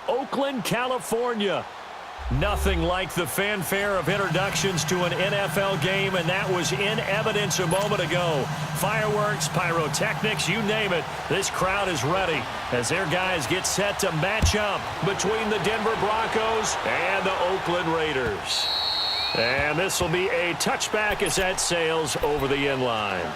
Oakland, California. Nothing like the fanfare of introductions to an NFL game, and that was in evidence a moment ago. Fireworks, pyrotechnics, you name it. This crowd is ready as their guys get set to match up between the Denver Broncos and the Oakland Raiders. And this will be a touchback as that sails over the end line.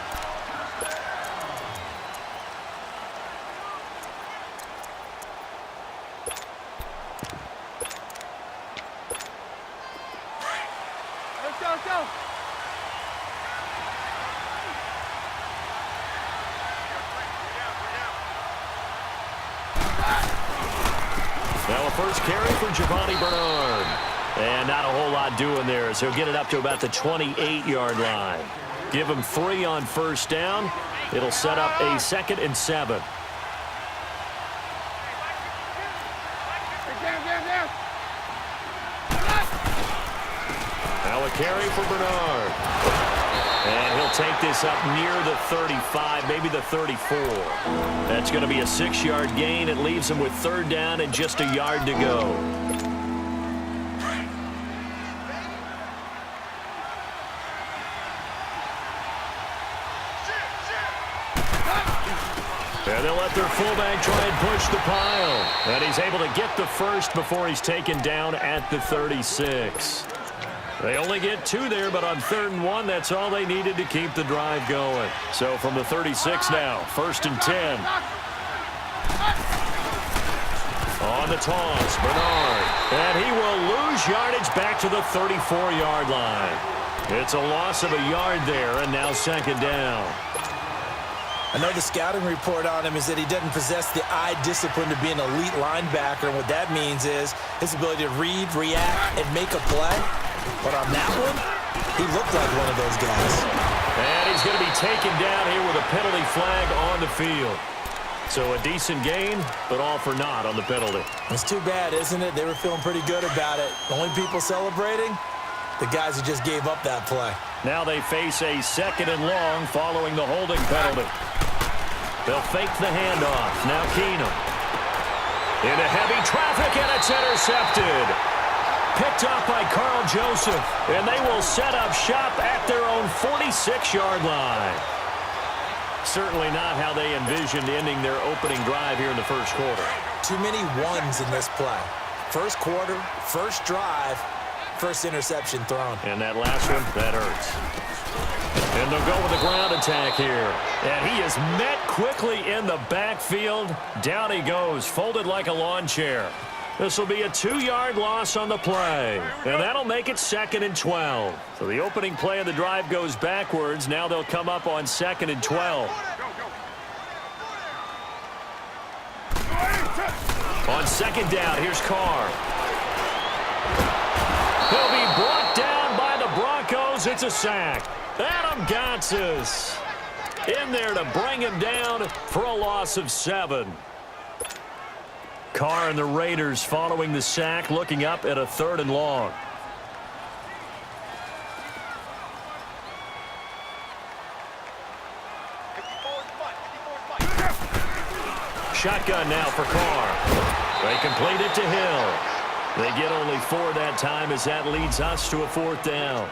Now a first carry for Giovanni Bernard. And not a whole lot doing there as he'll get it up to about the 28-yard line. Give him 3 on first down. It'll set up a 2nd and 7. Now a carry for Bernard. And he'll take this up near the 35, maybe the 34. That's going to be a 6-yard gain. It leaves him with 3rd down and just a yard to go. And they'll let their fullback try and push the pile. And he's able to get the first before he's taken down at the 36. They only get 2 there, but on 3rd and 1, that's all they needed to keep the drive going. So from the 36 now, 1st and 10. On the toss, Bernard. And he will lose yardage back to the 34-yard line. It's a loss of a yard there, and now 2nd down. I know the scouting report on him is that he doesn't possess the eye discipline to be an elite linebacker. And what that means is his ability to read, react, and make a play. But on that one, he looked like one of those guys. And he's going to be taken down here with a penalty flag on the field. So a decent gain, but all for naught on the penalty. It's too bad, isn't it? They were feeling pretty good about it. The only people celebrating, the guys who just gave up that play. Now they face a 2nd and long following the holding penalty. They'll fake the handoff. Now Keenum. Into heavy traffic, and it's intercepted. Picked up by Carl Joseph, and they will set up shop at their own 46-yard line. Certainly not how they envisioned ending their opening drive here in the first quarter. Too many ones in this play. First quarter, first drive, first interception thrown. And that last one, that hurts. And they'll go with the ground attack here. And he is met quickly in the backfield. Down he goes, folded like a lawn chair. This will be a 2-yard loss on the play. And that'll make it 2nd and 12. So the opening play of the drive goes backwards. Now they'll come up on 2nd and 12. On 2nd down, here's Carr. He'll be brought down by the Broncos. It's a sack. Adam Gotsis in there to bring him down for a loss of 7. Carr and the Raiders following the sack, looking up at a 3rd and long. Shotgun now for Carr. They complete it to Hill. They get only 4 that time as that leads us to a 4th down.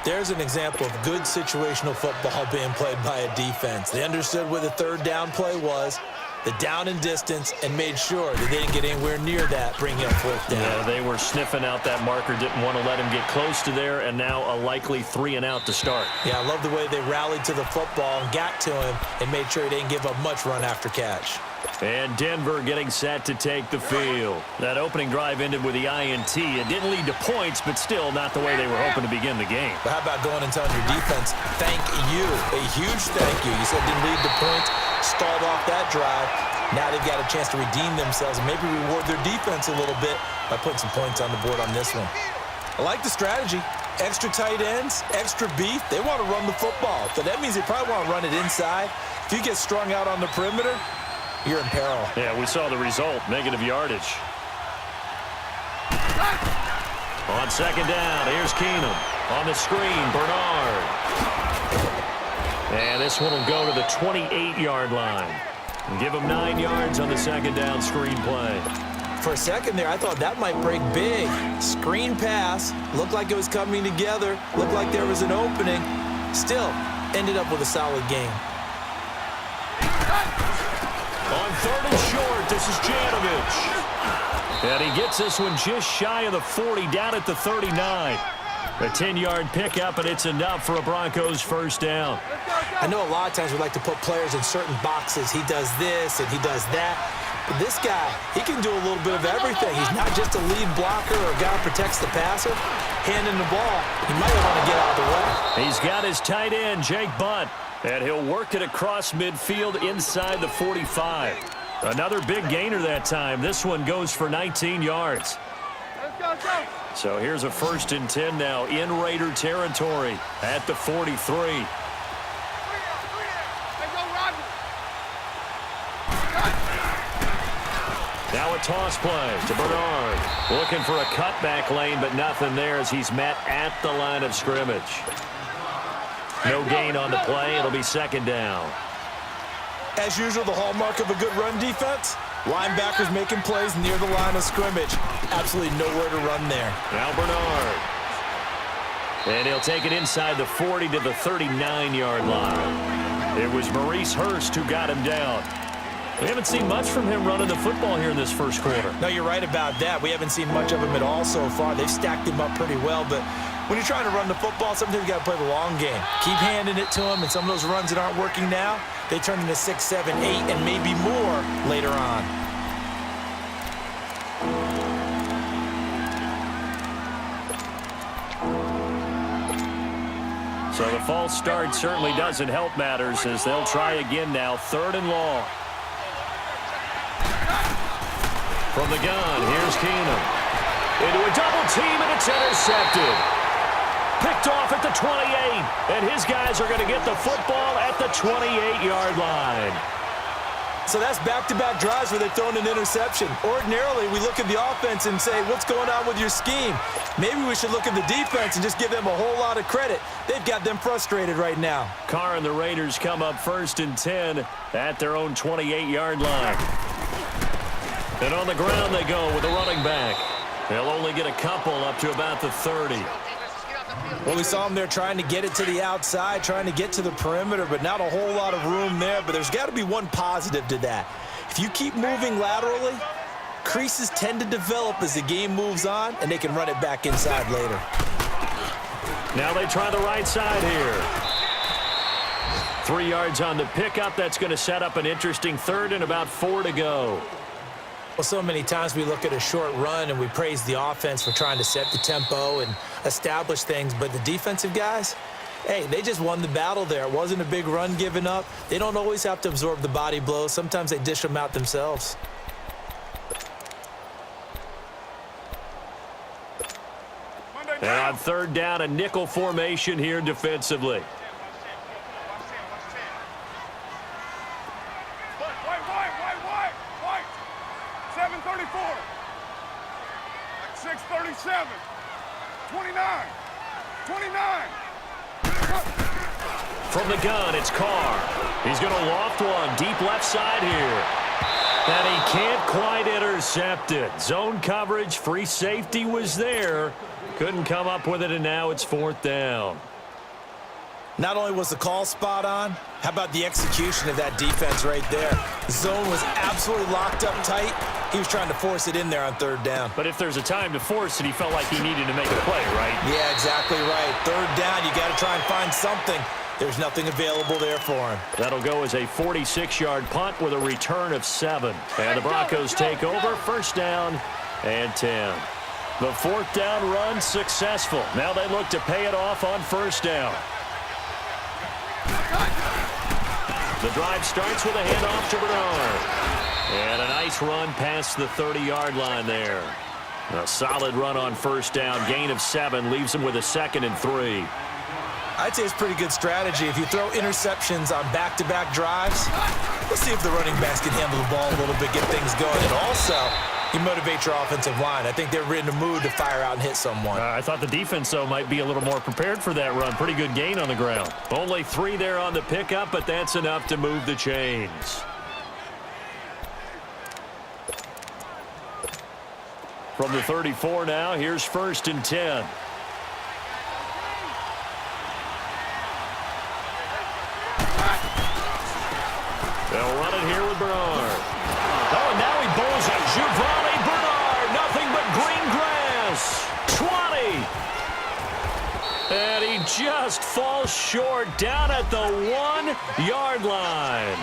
There's an example of good situational football being played by a defense. They understood where the 3rd down play was, the down and distance, and made sure that they didn't get anywhere near that, bringing up 4th down. Yeah, they were sniffing out that marker, didn't want to let him get close to there, and now a likely 3 and out to start. Yeah, I love the way they rallied to the football and got to him and made sure he didn't give up much run after catch. And Denver getting set to take the field. That opening drive ended with the INT. It didn't lead to points, but still not the way they were hoping to begin the game. But how about going and telling your defense, thank you, a huge thank you. You said it didn't lead to points, stalled off that drive. Now they've got a chance to redeem themselves and maybe reward their defense a little bit by putting some points on the board on this one. I like the strategy. Extra tight ends, extra beef. They want to run the football, but that means they probably want to run it inside. If you get strung out on the perimeter, you're in peril. Yeah, we saw the result, negative yardage. On 2nd down, here's Keenum. On the screen, Bernard. And this one will go to the 28-yard line. And give him 9 yards on the 2nd down screen play. For a second there, I thought that might break big. Screen pass, looked like it was coming together, looked like there was an opening. Still, ended up with a solid game. On 3rd and short, this is Janovich. And he gets this one just shy of the 40, down at the 39. A 10-yard pickup, and it's enough for a Broncos first down. I know a lot of times we like to put players in certain boxes. He does this and he does that. But this guy, he can do a little bit of everything. He's not just a lead blocker or a guy who protects the passer. Handing the ball, he might want to get out of the way. He's got his tight end, Jake Butt, and he'll work it across midfield inside the 45. Another big gainer that time. This one goes for 19 yards. Let's go. So here's a 1st and 10 now in Raider territory at the 43. Now a toss play to Bernard. Looking for a cutback lane, but nothing there as he's met at the line of scrimmage. No gain on the play. It'll be 2nd down. As usual, the hallmark of a good run defense, linebackers making plays near the line of scrimmage. Absolutely nowhere to run there. Now Bernard. And he'll take it inside the 40 to the 39-yard line. It was Maurice Hurst who got him down. We haven't seen much from him running the football here in this first quarter. No, you're right about that. We haven't seen much of him at all so far. They've stacked him up pretty well, but when you're trying to run the football, sometimes you got to play the long game. Keep handing it to him, and some of those runs that aren't working now, they turn into 6, 7, 8, and maybe more later on. So the false start certainly doesn't help matters as they'll try again now. 3rd and long. From the gun, here's Keenum. Into a double team, and it's intercepted. Picked off at the 28, and his guys are going to get the football at the 28-yard line. So that's back-to-back drives where they've thrown an interception. Ordinarily, we look at the offense and say, what's going on with your scheme? Maybe we should look at the defense and just give them a whole lot of credit. They've got them frustrated right now. Carr and the Raiders come up 1st and 10 at their own 28-yard line. And on the ground they go with a running back. They'll only get a couple up to about the 30. Well, we saw him there trying to get it to the outside, trying to get to the perimeter, but not a whole lot of room there. But there's got to be one positive to that. If you keep moving laterally, creases tend to develop as the game moves on, and they can run it back inside later. Now they try the right side here. 3 yards on the pickup. That's going to set up an interesting 3rd and about 4 to go. Well, so many times we look at a short run and we praise the offense for trying to set the tempo and establish things, but the defensive guys, hey, they just won the battle there. It wasn't a big run given up. They don't always have to absorb the body blows. Sometimes they dish them out themselves. And on 3rd down, a nickel formation here defensively. White. 7:34. 6:37. 29. From the gun, it's Carr. He's going to loft one deep left side here. And he can't quite intercept it. Zone coverage, free safety was there. Couldn't come up with it, and now it's 4th down. Not only was the call spot on, how about the execution of that defense right there? The zone was absolutely locked up tight. He was trying to force it in there on 3rd down. But if there's a time to force it, he felt like he needed to make a play, right? Yeah, exactly right. 3rd down, you got to try and find something. There's nothing available there for him. That'll go as a 46-yard punt with a return of 7. And the Broncos take over, 1st down and 10. The 4th down run successful. Now they look to pay it off on 1st down. The drive starts with a handoff to Bernard. And a nice run past the 30-yard line there. A solid run on 1st down. Gain of 7 leaves him with a 2nd and 3. I'd say it's pretty good strategy. If you throw interceptions on back-to-back drives, let's see if the running backs can handle the ball a little bit, get things going. And also, you motivate your offensive line. I think they're in the mood to fire out and hit someone. I thought the defense, though, might be a little more prepared for that run. Pretty good gain on the ground. Only 3 there on the pickup, but that's enough to move the chains. From the 34 now, here's 1st and 10. They'll run it here with Bernard. Oh, and now he bowls it. Giovanni Bernard, nothing but green grass. 20. And he just falls short down at the 1-yard line.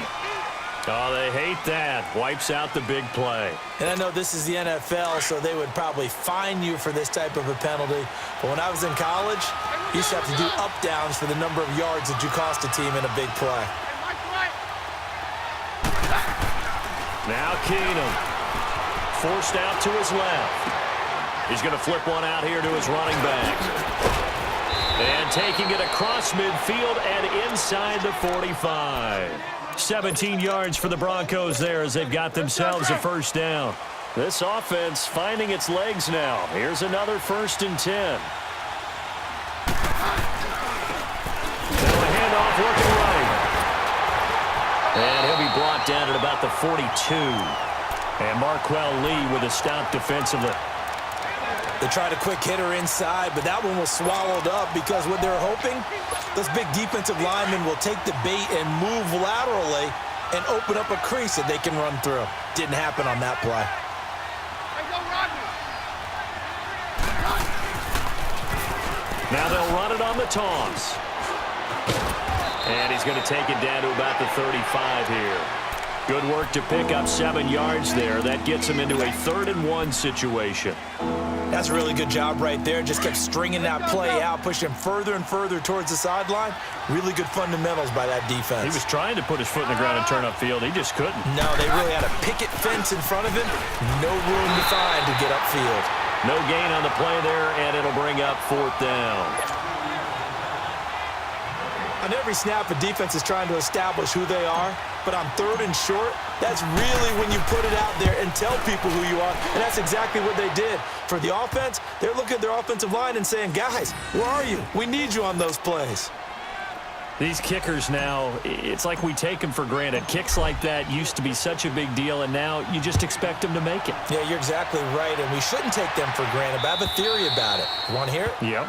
Oh, they hate that. Wipes out the big play. And I know this is the NFL, so they would probably fine you for this type of a penalty. But when I was in college, you used to have to do up-downs for the number of yards that you cost a team in a big play. Now Keenum. Forced out to his left. He's going to flip one out here to his running back. And taking it across midfield and inside the 45. 17 yards for the Broncos there as they've got themselves a 1st down. This offense finding its legs now. Here's another 1st and 10. Now a handoff working right. And he'll be brought down at about the 42. And Marquell Lee with a stop defensively. They tried a quick hitter inside, but that one was swallowed up because what they're hoping, those big defensive linemen will take the bait and move laterally and open up a crease that they can run through. Didn't happen on that play. Now they'll run it on the toss. And he's going to take it down to about the 35 here. Good work to pick up 7 yards there. That gets him into a 3rd and 1 situation. That's a really good job right there. Just kept stringing that play out, pushing him further and further towards the sideline. Really good fundamentals by that defense. He was trying to put his foot in the ground and turn upfield. He just couldn't. No, they really had a picket fence in front of him. No room to find to get upfield. No gain on the play there, and it'll bring up 4th down. On every snap, a defense is trying to establish who they are, but on 3rd and short, that's really when you put it out there and tell people who you are, and that's exactly what they did. For the offense, they're looking at their offensive line and saying, guys, where are you? We need you on those plays. These kickers now, it's like we take them for granted. Kicks like that used to be such a big deal, and now you just expect them to make it. Yeah, you're exactly right, and we shouldn't take them for granted, but I have a theory about it. You want to hear it? Yep.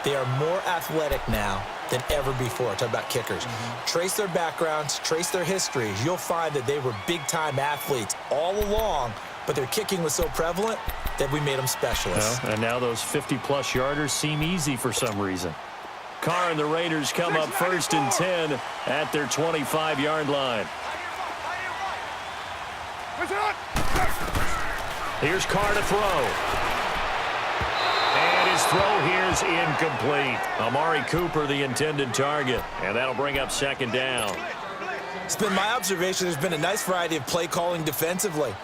They are more athletic now than ever before. Talk about kickers. Trace their backgrounds, trace their histories. You'll find that they were big-time athletes all along, but their kicking was so prevalent that we made them specialists. Well, and now those 50-plus yarders seem easy for some reason. Carr and the Raiders come up 1st and 10 at their 25-yard line. Here's Carr to throw. And his throw here's incomplete. Amari Cooper, the intended target. And that'll bring up 2nd down. It's been my observation there's been a nice variety of play calling defensively.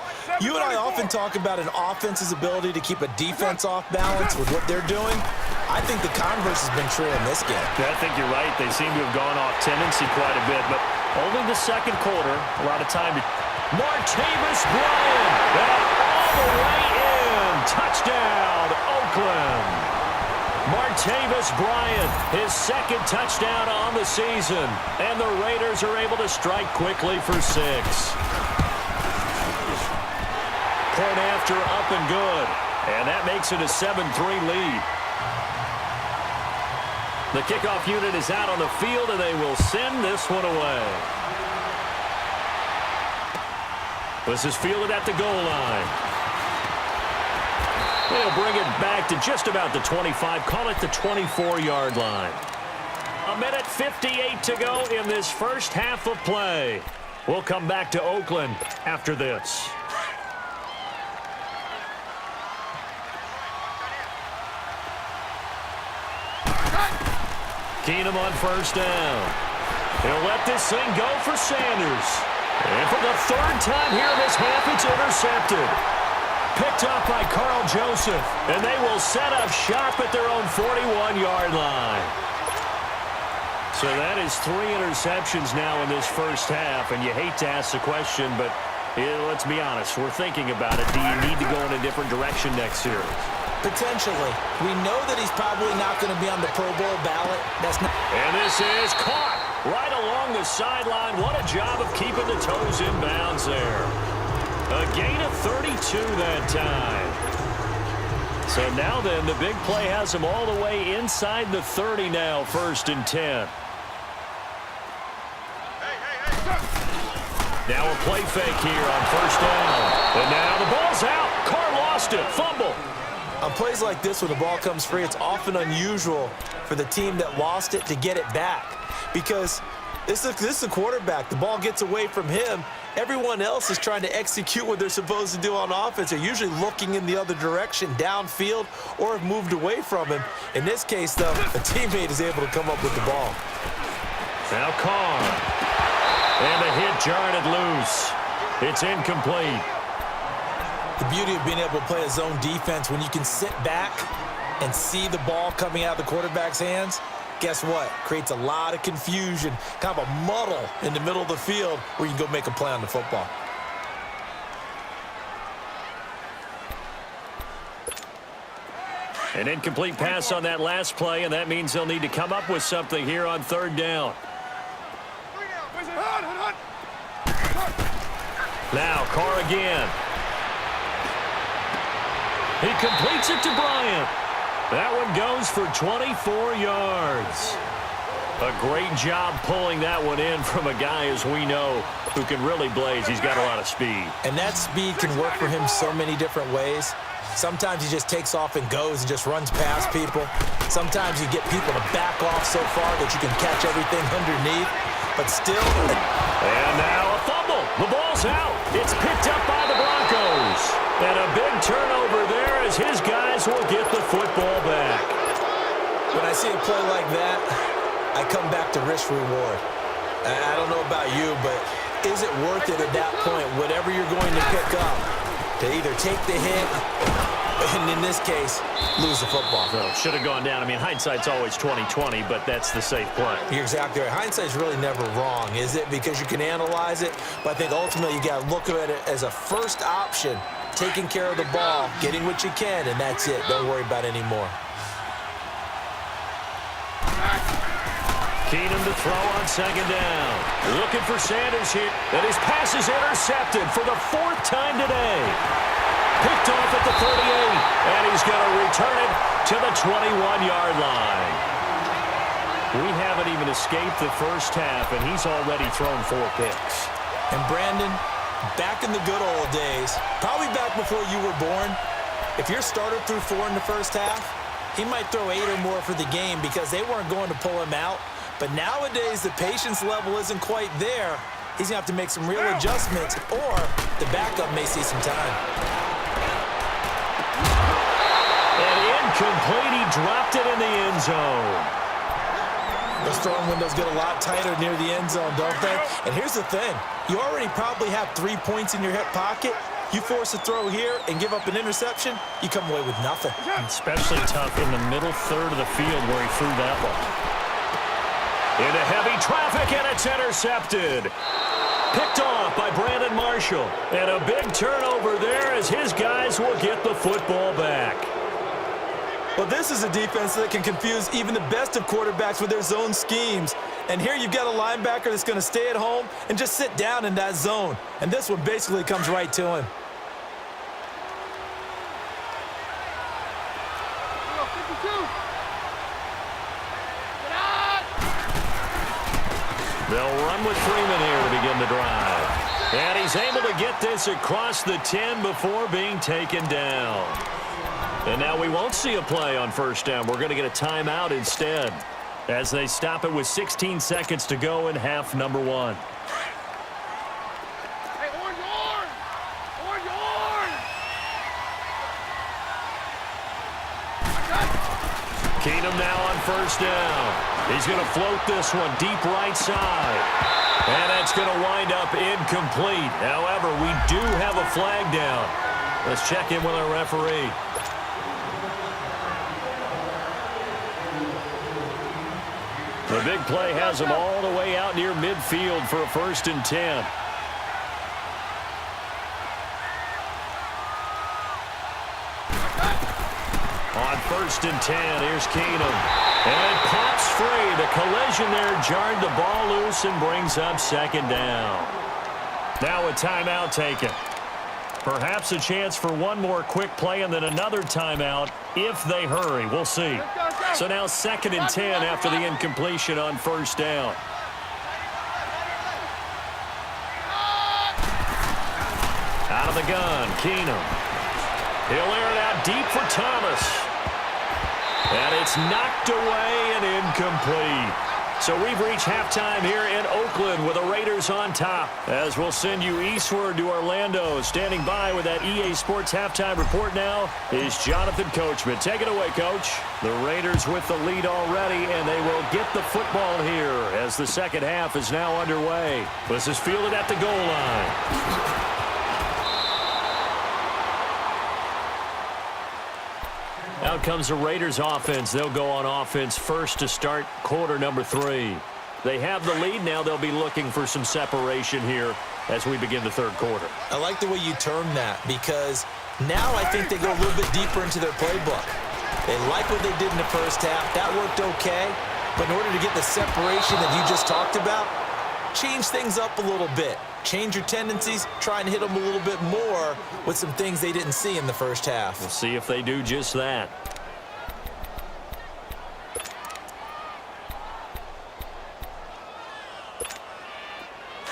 You and I often talk about an offense's ability to keep a defense off balance with what they're doing. I think the converse has been true in this game. Yeah, I think you're right. They seem to have gone off tendency quite a bit, but only the 2nd quarter. A lot of time to... Martavis Bryant. All the way in. Touchdown, Oakland. Martavis Bryant, his 2nd touchdown on the season. And the Raiders are able to strike quickly for 6. Point after, up and good. And that makes it a 7-3 lead. The kickoff unit is out on the field, and they will send this one away. This is fielded at the goal line. They'll bring it back to just about the 25. Call it the 24-yard line. 1:58 to go in this first half of play. We'll come back to Oakland after this. Keenum on 1st down. He'll let this thing go for Sanders. And for the 3rd time here in this half, it's intercepted. Picked off by Carl Joseph. And they will set up shop at their own 41-yard line. So that is 3 interceptions now in this first half. And you hate to ask the question, but let's be honest. We're thinking about it. Do you need to go in a different direction next series? Potentially. We know that he's probably not going to be on the Pro Bowl ballot. That's not. And this is caught right along the sideline. What a job of keeping the toes in bounds there. A gain of 32 that time. So now then, the big play has him all the way inside the 30 now, 1st and 10. Now a play fake here on 1st down. And now the ball's out. Carr lost it. Fumble. On plays like this, when the ball comes free, it's often unusual for the team that lost it to get it back. Because this is a quarterback. The ball gets away from him. Everyone else is trying to execute what they're supposed to do on offense. They're usually looking in the other direction, downfield, or have moved away from him. In this case, though, a teammate is able to come up with the ball. Now Carr. And the hit jarred it loose. It's incomplete. The beauty of being able to play a zone defense when you can sit back and see the ball coming out of the quarterback's hands, guess what? Creates a lot of confusion, kind of a muddle in the middle of the field where you can go make a play on the football. An incomplete pass on that last play, and that means they'll need to come up with something here on 3rd down. Now Carr again. He completes it to Bryant. That one goes for 24 yards. A great job pulling that one in from a guy, as we know, who can really blaze. He's got a lot of speed. And that speed can work for him so many different ways. Sometimes he just takes off and goes and just runs past people. Sometimes you get people to back off so far that you can catch everything underneath. But still. And now a fumble. The ball's out. It's picked up by the Broncos. And a big turnover there as his guys will get the football back. When I see a play like that, I come back to risk-reward. I don't know about you, but is it worth it at that point, whatever you're going to pick up, to either take the hit and, in this case, lose the football? So should have gone down. I mean, hindsight's always 20/20, but that's the safe play. You're exactly right. Hindsight's really never wrong, is it? Because you can analyze it, but I think ultimately you got to look at it as a first option, taking care of the ball, getting what you can, and that's it. Don't worry about it anymore. Keenum to throw on 2nd down. Looking for Sanders here, and his pass is intercepted for the 4th time today. Picked off at the 38, and he's going to return it to the 21-yard line. We haven't even escaped the first half, and he's already thrown 4 picks. And Brandon, back in the good old days, probably back before you were born, if your starter threw 4 in the first half, he might throw 8 or more for the game because they weren't going to pull him out. But nowadays, the patience level isn't quite there. He's going to have to make some real adjustments, or the backup may see some time. And incomplete. He dropped it in the end zone. Those throwing windows get a lot tighter near the end zone, don't they? And here's the thing. You already probably have 3 points in your hip pocket. You force a throw here and give up an interception, you come away with nothing. Especially tough in the middle third of the field where he threw that one. Into heavy traffic, and it's intercepted. Picked off by Brandon Marshall. And a big turnover there as his guys will get the football back. Well, this is a defense that can confuse even the best of quarterbacks with their zone schemes. And here you've got a linebacker that's going to stay at home and just sit down in that zone. And this one basically comes right to him. They'll run with Freeman here to begin the drive. And he's able to get this across the 10 before being taken down. And now we won't see a play on 1st down. We're going to get a timeout instead as they stop it with 16 seconds to go in half number 1. Hey, orange, orange! Orange, orange! Keenum now on 1st down. He's going to float this one deep right side. And that's going to wind up incomplete. However, we do have a flag down. Let's check in with our referee. The big play has him all the way out near midfield for a 1st and 10. On 1st and 10, here's Keenum. And it pops free. The collision there jarred the ball loose and brings up 2nd down. Now a timeout taken. Perhaps a chance for one more quick play and then another timeout if they hurry. We'll see. So now 2nd and 10 after the incompletion on first down. Out of the gun, Keenum. He'll air it out deep for Thomas. And it's knocked away and incomplete. So we've reached halftime here in Oakland with the Raiders on top. As we'll send you eastward to Orlando. Standing by with that EA Sports halftime report now is Jonathan Coachman. Take it away, Coach. The Raiders with the lead already, and they will get the football here as the second half is now underway. This is fielded at the goal line. Out comes the Raiders offense. They'll go on offense first to start quarter number 3. They have the lead. Now they'll be looking for some separation here as we begin the third quarter. I like the way you term that because now I think they go a little bit deeper into their playbook. They like what they did in the first half. That worked okay. But in order to get the separation that you just talked about, change things up a little bit. Change your tendencies, try and hit them a little bit more with some things they didn't see in the first half. We'll see if they do just that.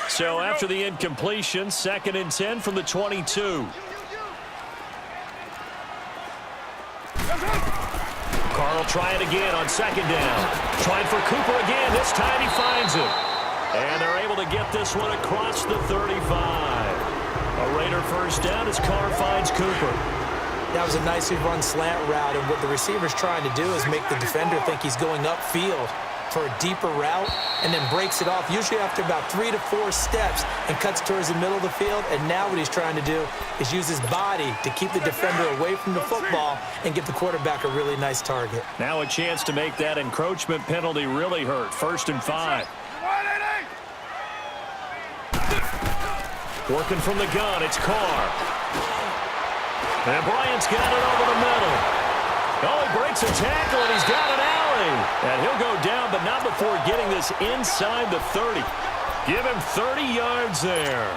So after the incompletion, 2nd and 10 from the 22. Carr will try it again on 2nd down. Trying for Cooper again. This time he finds it. And they're able to get this one across the 35. A Raider first down as Carr finds Cooper. That was a nicely run slant route, and what the receiver's trying to do is make the defender think he's going upfield for a deeper route and then breaks it off, usually after about 3 to 4 steps, and cuts towards the middle of the field. And now what he's trying to do is use his body to keep the defender away from the football and give the quarterback a really nice target. Now a chance to make that encroachment penalty really hurt. 1st and 5. Working from the gun, it's Carr. And Bryant's got it over the middle. Oh, he breaks a tackle, and he's got an alley. And he'll go down, but not before getting this inside the 30. Give him 30 yards there.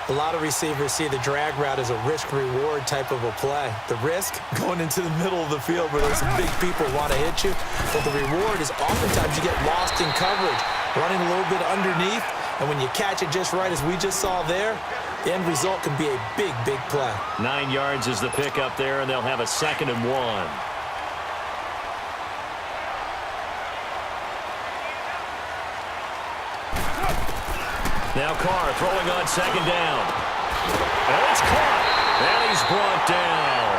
A lot of receivers see the drag route as a risk-reward type of a play. The risk, going into the middle of the field where there's some big people who want to hit you. But the reward is oftentimes you get lost in coverage, running a little bit underneath. And when you catch it just right, as we just saw there, the end result can be a big, big play. 9 yards is the pickup there, and they'll have a 2nd and 1. Now Carr throwing on 2nd down. And it's caught. And he's brought down.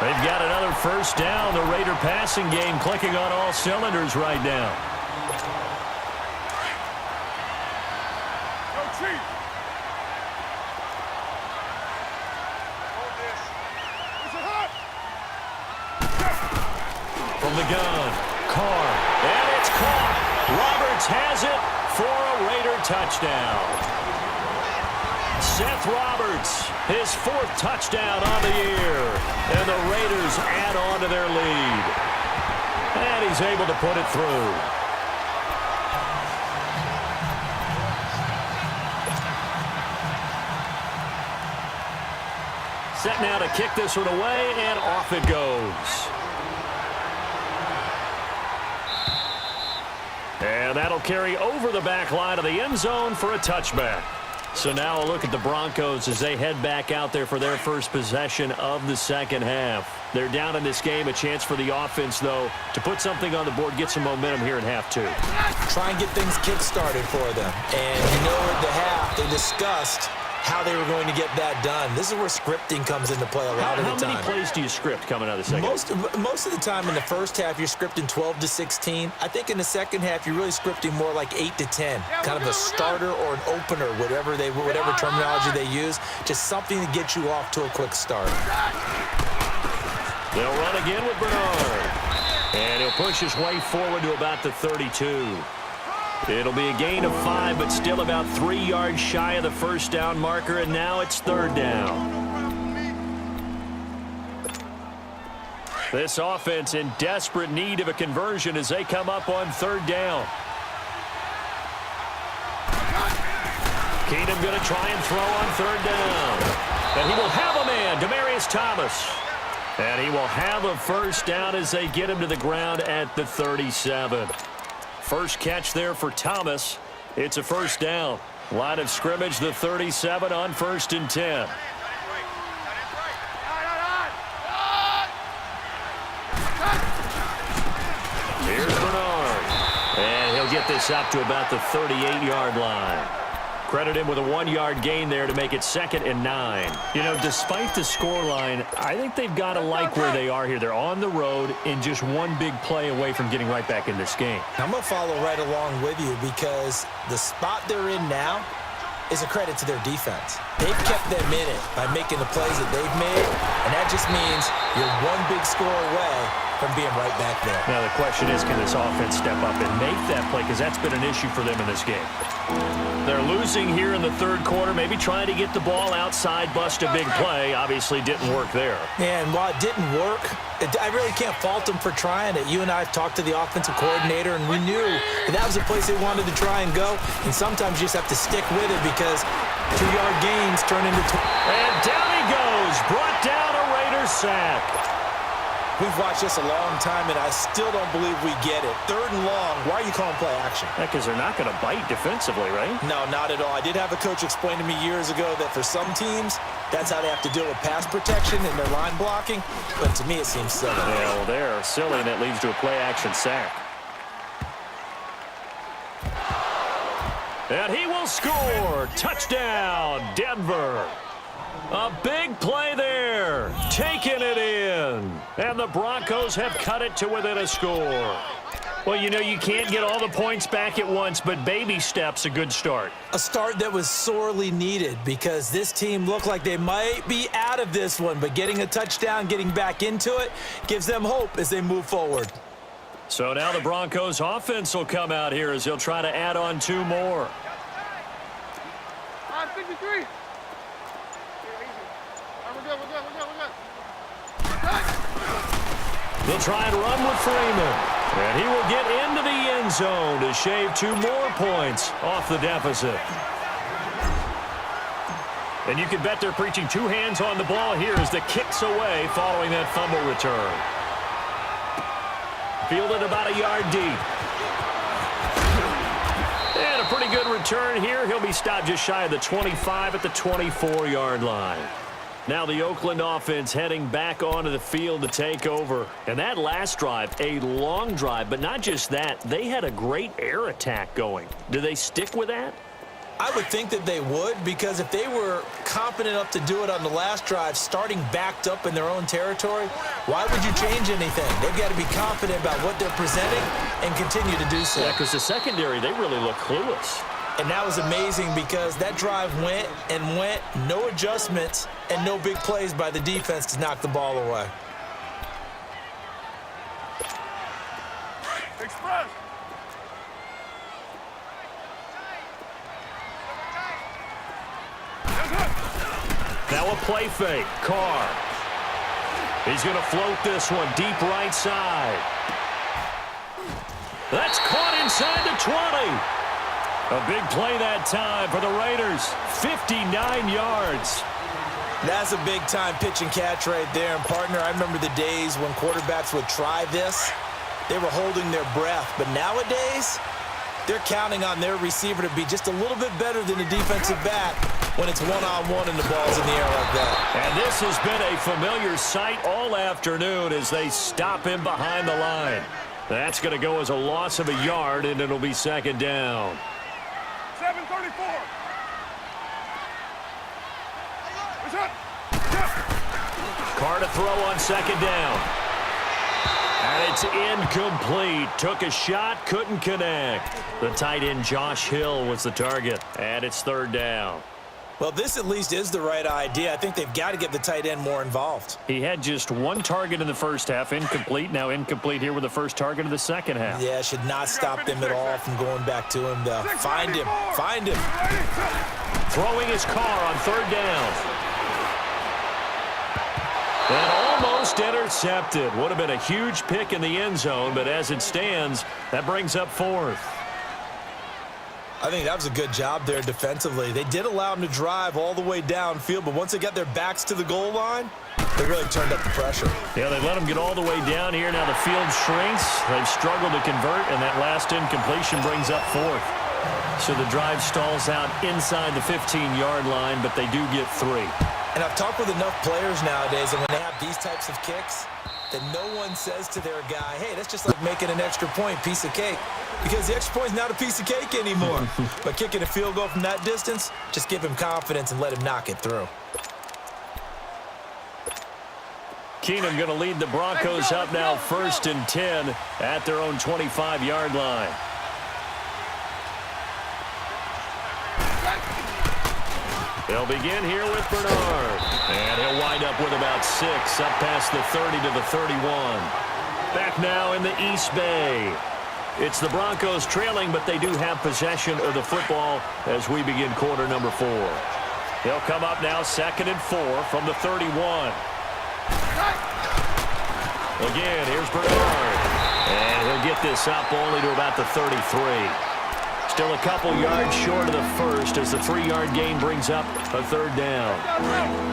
They've got another first down. The Raider passing game clicking on all cylinders right now. From the gun, Carr, and it's caught. Roberts has it for a Raider touchdown. Seth Roberts, his 4th touchdown on the year, and the Raiders add on to their lead. And he's able to put it through. Set now to kick this one away, and off it goes. And that'll carry over the back line of the end zone for a touchback. So now a look at the Broncos as they head back out there for their first possession of the second half. They're down in this game. A chance for the offense, though, to put something on the board, get some momentum here in half 2. Try and get things kick-started for them. And you know at the half they discussed how they were going to get that done. This is where scripting comes into play a lot of the time. How many plays do you script coming out of the second? Most of the time in the first half, you're scripting 12 to 16. I think in the second half, you're really scripting more like 8 to 10. Kind of a starter or an opener, whatever terminology they use. Just something to get you off to a quick start. They'll run again with Bernard. And he'll push his way forward to about the 32. It'll be a gain of 5, but still about 3 yards shy of the first down marker, and now it's 3rd down. This offense in desperate need of a conversion as they come up on 3rd down. Keenum going to try and throw on 3rd down. And he will have a man, Demaryius Thomas. And he will have a first down as they get him to the ground at the 37. First catch there for Thomas. It's a first down. Line of scrimmage, the 37 on 1st and 10. Here's Bernard. And he'll get this up to about the 38-yard line. Credit him with a 1-yard gain there to make it 2nd and 9. You know, despite the scoreline, I think they've got to like where they are here. They're on the road and just one big play away from getting right back in this game. I'm going to follow right along with you because the spot they're in now is a credit to their defense. They've kept them in it by making the plays that they've made, and that just means you're one big score away from being right back there. Now the question is, can this offense step up and make that play? Because that's been an issue for them in this game. They're losing here in the 3rd quarter, maybe trying to get the ball outside, bust a big play. Obviously didn't work there. And while it didn't work, I really can't fault them for trying it. You and I have talked to the offensive coordinator, and we knew that was a place they wanted to try and go. And sometimes you just have to stick with it because 2-yard gains turn into... And down he goes, brought down a Raiders sack. We've watched this a long time, and I still don't believe we get it. 3rd and long, why are you calling play action? Because they're not going to bite defensively, right? No, not at all. I did have a coach explain to me years ago that for some teams, that's how they have to deal with pass protection and their line blocking. But to me, it seems silly. Yeah, well, they're silly, and that leads to a play-action sack. And he will score. Touchdown, Denver. A big play there. Taking it in. And the Broncos have cut it to within a score. Well, you know, you can't get all the points back at once, but baby steps a good start. A start that was sorely needed because this team looked like they might be out of this one, but getting a touchdown, getting back into it, gives them hope as they move forward. So now the Broncos offense will come out here as they'll try to add on 2 more. 53. They'll try and run with Freeman. And he will get into the end zone to shave 2 more points off the deficit. And you can bet they're preaching 2 hands on the ball here as the kick's away following that fumble return. Fielded about a yard deep. And a pretty good return here. He'll be stopped just shy of the 25 at the 24-yard line. Now the Oakland offense heading back onto the field to take over. And that last drive, a long drive, but not just that. They had a great air attack going. Do they stick with that? I would think that they would, because if they were confident enough to do it on the last drive, starting backed up in their own territory, why would you change anything? They've got to be confident about what they're presenting and continue to do so. Yeah, because the secondary, they really look clueless. And that was amazing because that drive went and went, no adjustments and no big plays by the defense to knock the ball away. Express. Now a play fake. Carr. He's going to float this one deep right side. That's caught inside the 20. A big play that time for the Raiders. 59 yards. That's a big-time pitch and catch right there. And, partner, I remember the days when quarterbacks would try this. They were holding their breath. But nowadays, they're counting on their receiver to be just a little bit better than the defensive back when it's one-on-one and the ball's in the air like that. And this has been a familiar sight all afternoon as they stop him behind the line. That's going to go as a loss of a yard, and it'll be 2nd down. 7:34. Carr to throw on 2nd down. And it's incomplete. Took a shot, couldn't connect. The tight end Josh Hill was the target. And it's 3rd down. Well, this at least is the right idea. I think they've got to get the tight end more involved. He had just 1 target in the first half, incomplete. Now incomplete here with the first target of the second half. Yeah, should not stop them at all from going back to him, though. Find him. Find him. Throwing his Carr on 3rd down. And almost intercepted. Would have been a huge pick in the end zone, but as it stands, that brings up 4th. I think that was a good job there defensively. They did allow them to drive all the way downfield, but once they got their backs to the goal line, they really turned up the pressure. Yeah, they let them get all the way down here. Now the field shrinks. They've struggled to convert, and that last incompletion brings up fourth. So the drive stalls out inside the 15-yard line, but they do get 3. And I've talked with enough players nowadays, and when they have these types of kicks, that no one says to their guy, hey, that's just like making an extra point, piece of cake. Because the extra point is not a piece of cake anymore. But kicking a field goal from that distance, just give him confidence and let him knock it through. Keenum going to lead the Broncos up now 1st and 10 at their own 25-yard line. They'll begin here with Bernard. And he'll wind up with about 6 up past the 30 to the 31. Back now in the East Bay. It's the Broncos trailing, but they do have possession of the football as we begin quarter number 4. He'll come up now 2nd and 4 from the 31. Again, here's Bernard. And he'll get this up only to about the 33. Still a couple yards short of the first as the 3-yard gain brings up a 3rd down.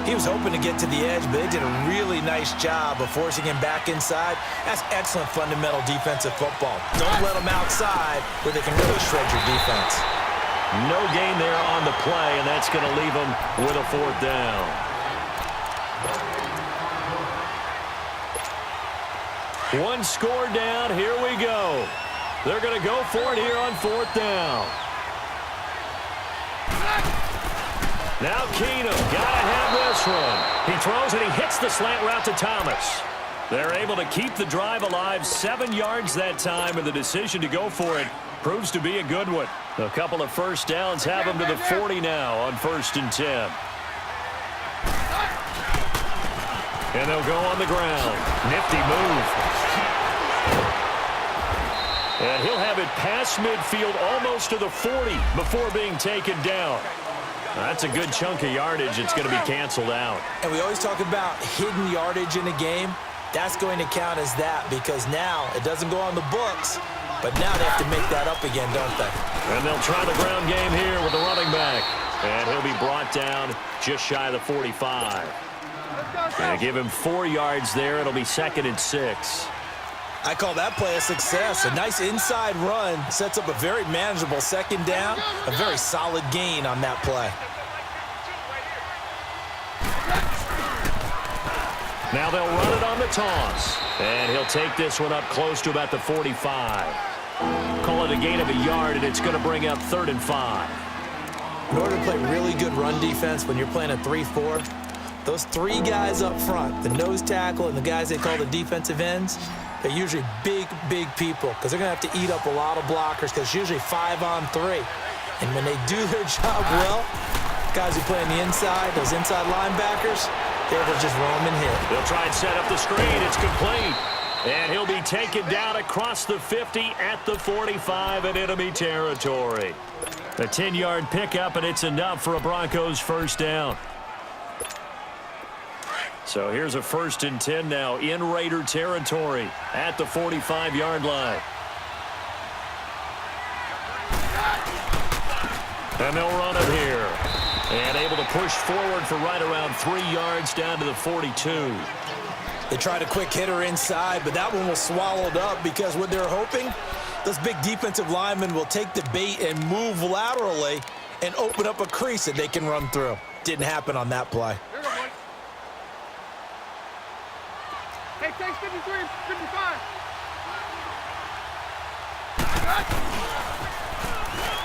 He was hoping to get to the edge, but they did a really nice job of forcing him back inside. That's excellent fundamental defensive football. Don't let them outside where they can really shred your defense. No gain there on the play, and that's going to leave them with a 4th down. One score down. Here we go. They're going to go for it here on 4th down. Now Keenum got to have this one. He throws and he hits the slant route to Thomas. They're able to keep the drive alive, 7 yards that time, and the decision to go for it proves to be a good one. A couple of first downs have them to the 40 now on 1st and 10. And they'll go on the ground. Nifty move. And he'll have it past midfield almost to the 40 before being taken down. That's a good chunk of yardage. It's going to be canceled out. And we always talk about hidden yardage in a game. That's going to count as that because now it doesn't go on the books, but now they have to make that up again, don't they? And they'll try the ground game here with the running back. And he'll be brought down just shy of the 45. And give him 4 yards there. It'll be 2nd and 6. I call that play a success. A nice inside run sets up a very manageable 2nd down. A very solid gain on that play. Now they'll run it on the toss. And he'll take this one up close to about the 45. Call it a gain of a yard, and it's going to bring up 3rd and 5. In order to play really good run defense when you're playing a 3-4, those 3 guys up front, the nose tackle and the guys they call the defensive ends, they're usually big, big people because they're going to have to eat up a lot of blockers because it's usually 5-on-3. And when they do their job well, guys who play on the inside, those inside linebackers, they're able to just roam and hit. They'll try and set up the screen. It's complete. And he'll be taken down across the 50 at the 45 in enemy territory. A 10-yard pickup, and it's enough for a Broncos 1st down. So here's a 1st and 10 now in Raider territory at the 45-yard line. And they'll run it here. And able to push forward for right around 3 yards down to the 42. They tried a quick hitter inside, but that one was swallowed up because what they're hoping, those big defensive linemen will take the bait and move laterally and open up a crease that they can run through. Didn't happen on that play. Hey, takes 53, 55.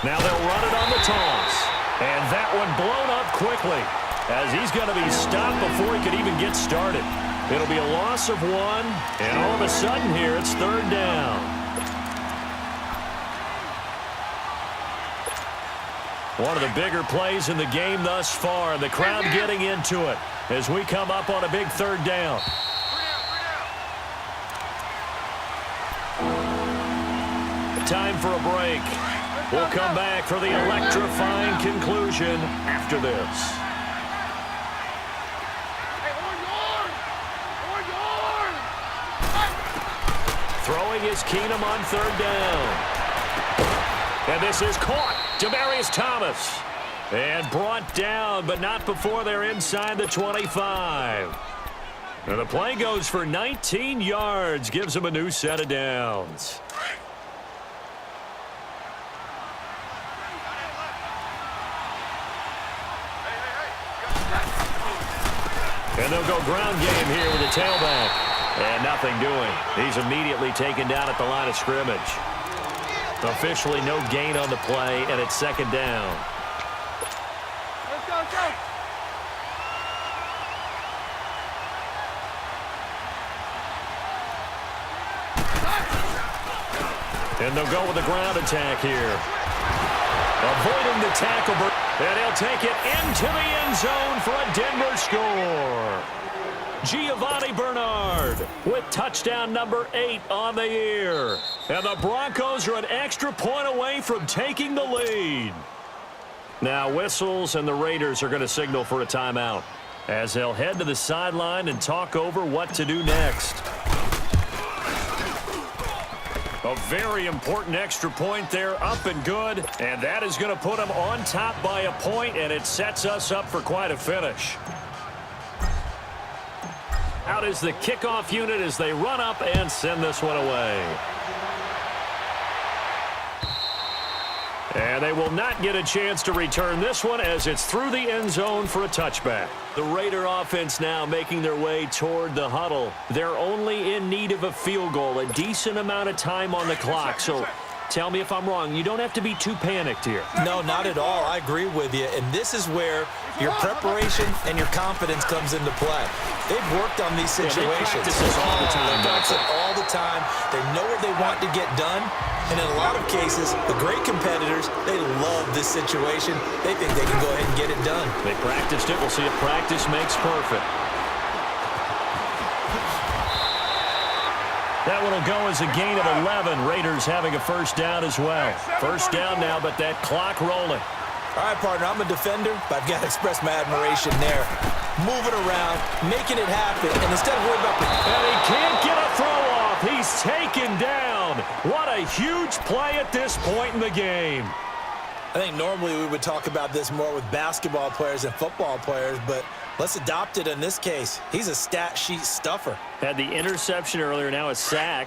Now they'll run it on the toss. And that one blown up quickly as he's going to be stopped before he could even get started. It'll be a loss of 1, and all of a sudden here it's 3rd down. One of the bigger plays in the game thus far. The crowd getting into it as we come up on a big 3rd down. Time for a break. We'll come back for the electrifying conclusion after this. Throwing is Keenum on 3rd down. And this is caught. Demaryius Thomas. And brought down, but not before they're inside the 25. And the play goes for 19 yards. Gives them a new set of downs. And they'll go ground game here with the tailback. And nothing doing. He's immediately taken down at the line of scrimmage. Officially no gain on the play, and it's second down. Let's go, let's go. And they'll go with the ground attack here. Avoiding the tackle. And he'll take it into the end zone for a Denver score. Giovanni Bernard with touchdown number 8 on the year. And the Broncos are an extra point away from taking the lead. Now whistles, and the Raiders are going to signal for a timeout as they'll head to the sideline and talk over what to do next. A very important extra point there, up and good. And that is going to put them on top by a point, and it sets us up for quite a finish. Out is the kickoff unit as they run up and send this one away. And they will not get a chance to return this one as it's through the end zone for a touchback. The Raider offense now making their way toward the huddle. They're only in need of a field goal, a decent amount of time on the clock. So tell me if I'm wrong. You don't have to be too panicked here. No, not at all. I agree with you. And this is where your preparation and your confidence comes into play. They've worked on these situations. Yeah, they practice this all the time. They practice it all the time. They know what they want to get done. And in a lot of cases, the great competitors, they love this situation. They think they can go ahead and get it done. They practiced it. We'll see if practice makes perfect. That one will go as a gain of 11. Raiders having a first down as well. First down now, but that clock rolling. All right, partner, I'm a defender, but I've got to express my admiration there. Moving around, making it happen, and instead of worrying about the... And he can't get a throw off. He's taken down. What a huge play at this point in the game. I think normally we would talk about this more with basketball players and football players, but let's adopt it in this case. He's a stat sheet stuffer. Had the interception earlier, now a sack.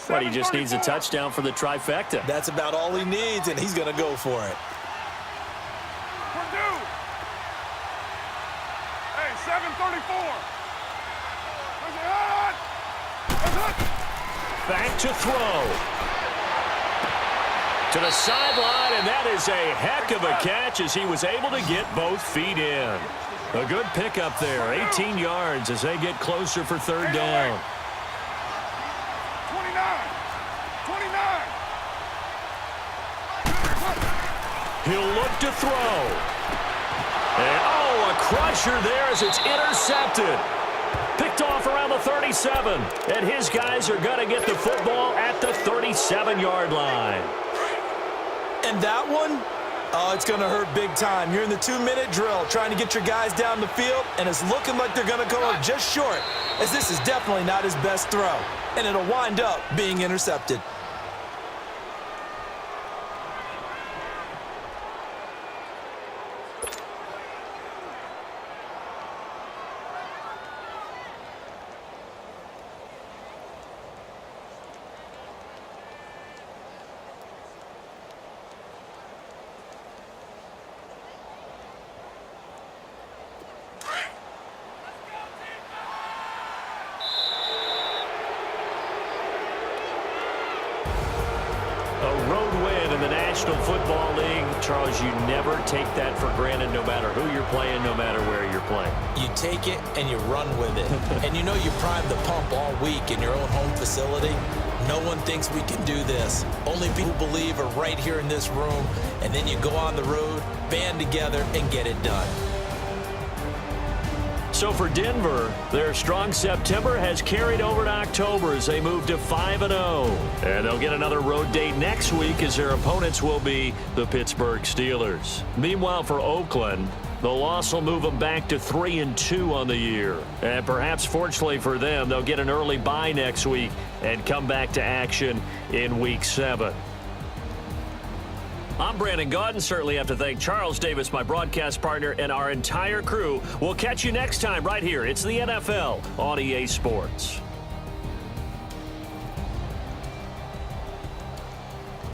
But he just needs a touchdown for the trifecta. That's about all he needs, and he's going to go for it. Hey, 7:34. Back to throw. To the sideline, and that is a heck of a catch as he was able to get both feet in. A good pickup there, 18 yards as they get closer for third down. 29. He'll look to throw. And, oh, a crusher there as it's intercepted. Picked off around the 37. And his guys are going to get the football at the 37-yard line. And that one, oh, it's going to hurt big time. You're in the 2-minute drill trying to get your guys down the field, and it's looking like they're going to come up just short, as this is definitely not his best throw. And it'll wind up being intercepted. A road win in the National Football League. Charles, you never take that for granted no matter who you're playing, no matter where you're playing. You take it and you run with it. And you know you primed the pump all week in your own home facility. No one thinks we can do this. Only people who believe are right here in this room. And then you go on the road, band together, and get it done. So for Denver, their strong September has carried over to October as they move to 5-0. And they'll get another road date next week as their opponents will be the Pittsburgh Steelers. Meanwhile, for Oakland, the loss will move them back to 3-2 on the year. And perhaps fortunately for them, they'll get an early bye next week and come back to action in Week 7. I'm Brandon Gaudin. Certainly have to thank Charles Davis, my broadcast partner, and our entire crew. We'll catch you next time right here. It's the NFL on EA Sports.